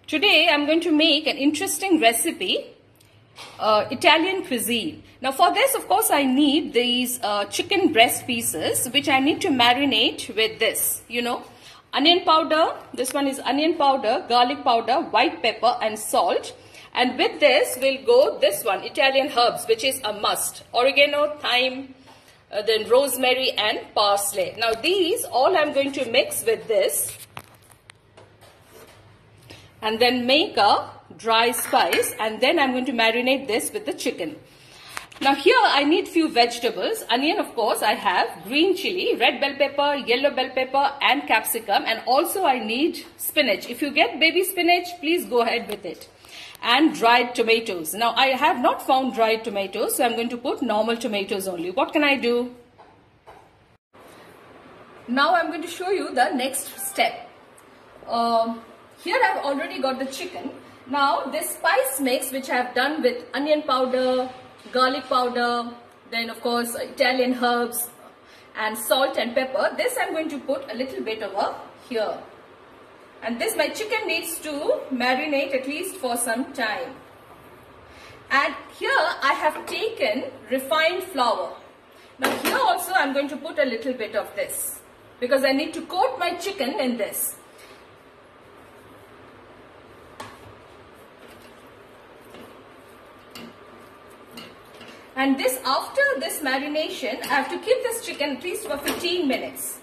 Today I'm going to make an interesting recipe, Italian cuisine. Now for this, of course, I need these chicken breast pieces, which I need to marinate with this, onion powder. This one is onion powder, garlic powder, white pepper and salt. And with this will go this one, Italian herbs, which is a must. Oregano, thyme, then rosemary and parsley. Now these all I'm going to mix with this and then make a dry spice, and then I'm going to marinate this with the chicken. Now here I need few vegetables. Onion, of course, I have green chili, red bell pepper, yellow bell pepper and capsicum, and also I need spinach. If you get baby spinach, please go ahead with it. And dried tomatoes. Now I have not found dried tomatoes, so I'm going to put normal tomatoes only. What can I do? Now I'm going to show you the next step. Here I've already got the chicken. Now this spice mix which I have done with onion powder, garlic powder, then of course Italian herbs and salt and pepper, this I'm going to put a little bit over here. And this my chicken needs to marinate at least for some time. And here I have taken refined flour. Now here also I'm going to put a little bit of this because I need to coat my chicken in this. And this, after this marination, I have to keep this chicken at least for 15 minutes.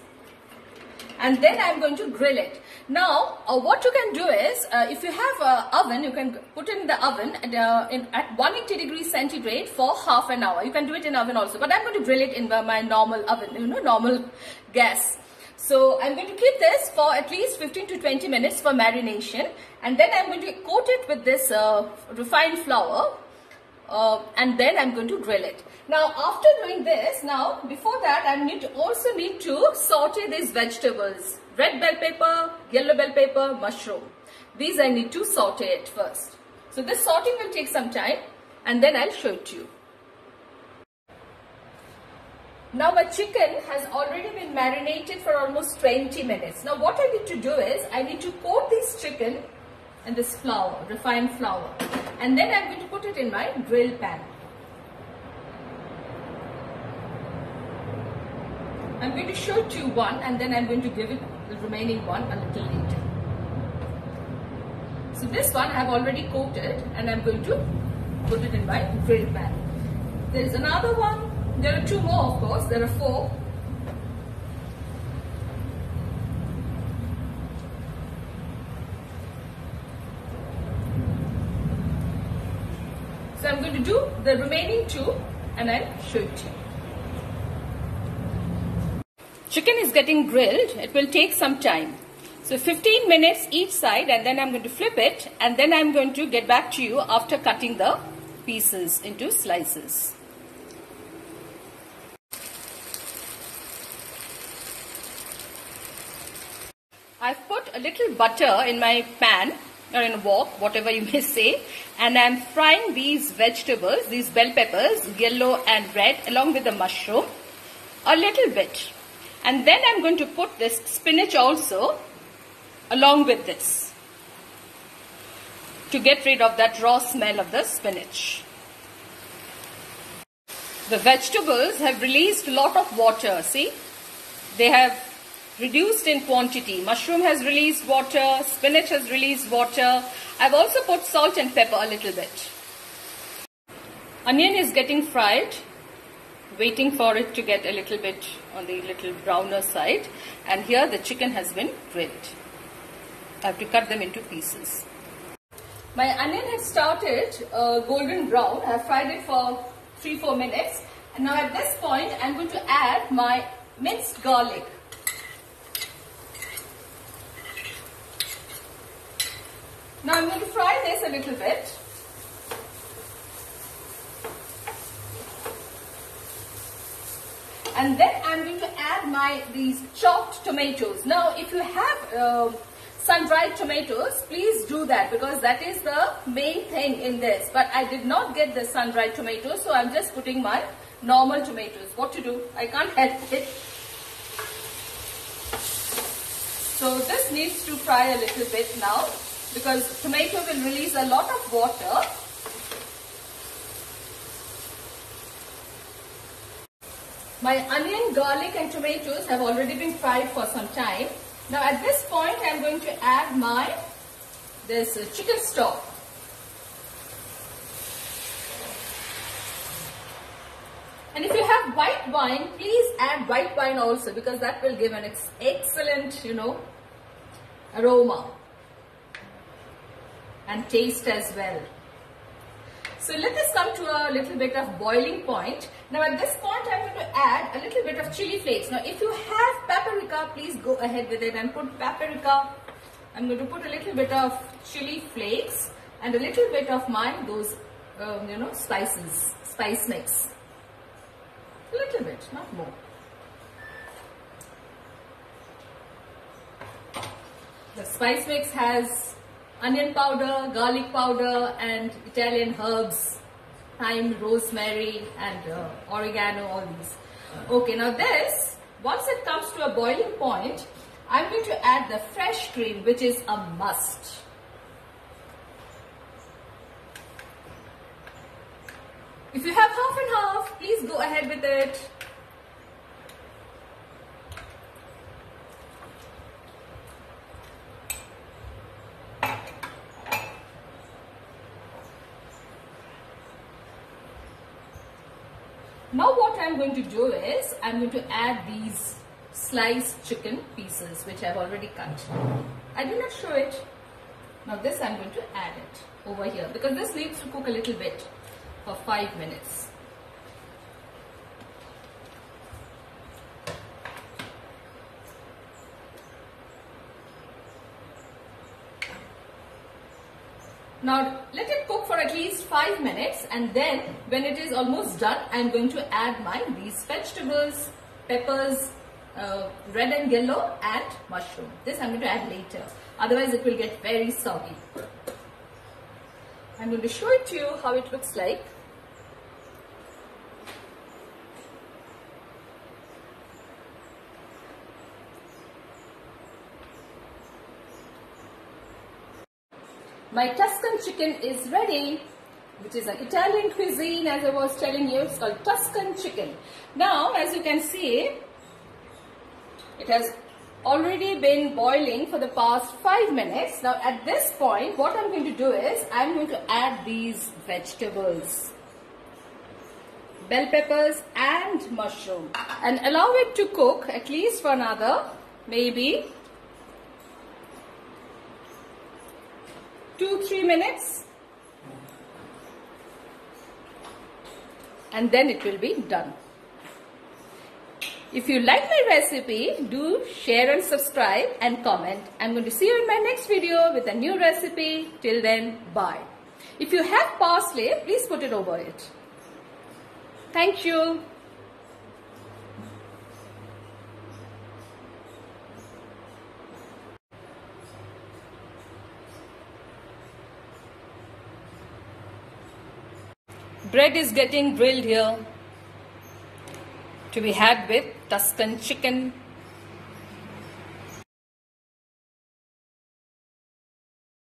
And then I'm going to grill it. Now, what you can do is, if you have an oven, you can put it in the oven at 180 degrees centigrade for half an hour. You can do it in oven also, but I'm going to grill it in my normal oven, normal gas. So I'm going to keep this for at least 15 to 20 minutes for marination. And then I'm going to coat it with this refined flour. And then I'm going to grill it. Now after doing this, now before that I also need to saute these vegetables. Red bell pepper, yellow bell pepper, mushroom. These I need to saute it first. So this sauteing will take some time and then I'll show it to you. Now my chicken has already been marinated for almost 20 minutes. Now what I need to do is, I need to coat this chicken in this flour, refined flour. And then I'm going to put it in my grill pan. I'm going to show it to you one and then I'm going to give it the remaining one a little later. So this one I have already coated and I'm going to put it in my grill pan. There is another one. There are two more, of course. There are four. So I'm going to do the remaining two and I'll show it to you. Chicken is getting grilled. It will take some time. So 15 minutes each side and then I'm going to flip it and then I'm going to get back to you after cutting the pieces into slices. I've put a little butter in my pan or in a wok, whatever you may say, and I'm frying these vegetables, these bell peppers, yellow and red, along with the mushroom, a little bit. And then I'm going to put this spinach also along with this to get rid of that raw smell of the spinach. The vegetables have released a lot of water, see? They have reduced in quantity. Mushroom has released water, spinach has released water. I've also put salt and pepper a little bit. Onion is getting fried, waiting for it to get a little bit on the little browner side. And here the chicken has been grilled. I have to cut them into pieces. My onion has started golden brown. I have fried it for 3-4 minutes. And now at this point, I'm going to add my minced garlic. Now I'm going to fry this a little bit. And then I'm going to add these chopped tomatoes. Now if you have sun-dried tomatoes, please do that because that is the main thing in this. But I did not get the sun-dried tomatoes, so I'm just putting my normal tomatoes. What to do? I can't help it. So this needs to fry a little bit now. because tomato will release a lot of water. My onion, garlic and tomatoes have already been fried for some time. Now at this point I am going to add this chicken stock. And if you have white wine, please add white wine also, because that will give an excellent, aroma and taste as well. So let this come to a little bit of boiling point. Now at this point I'm going to add a little bit of chili flakes. Now if you have paprika, please go ahead with it and put paprika. I'm going to put a little bit of chili flakes and a little bit of those spice mix. A little bit, not more. The spice mix has onion powder, garlic powder and Italian herbs, thyme, rosemary and oregano, all these. Okay, now this, once it comes to a boiling point, I'm going to add the fresh cream, which is a must. If you have half and half, please go ahead with it. Now what I'm going to do is, I'm going to add these sliced chicken pieces which I've already cut. I did not show it. Now this I'm going to add it over here, because this needs to cook a little bit for 5 minutes. Now let it cook for at least 5 minutes, and then when it is almost done, I'm going to add these vegetables, peppers, red and yellow, and mushroom. This I'm going to add later, otherwise it will get very soggy. I'm going to show it to you how it looks like. My Tuscan chicken is ready, which is an Italian cuisine, as I was telling you. It's called Tuscan chicken. Now, as you can see, it has already been boiling for the past 5 minutes. Now, at this point, what I'm going to do is, I'm going to add these vegetables, bell peppers and mushroom, and allow it to cook at least for another maybe 2-3 minutes, and then it will be done. If you like my recipe, do share and subscribe and comment. I'm going to see you in my next video with a new recipe. Till then, bye. If you have parsley, please put it over it. Thank you. Bread is getting grilled here to be had with Tuscan chicken.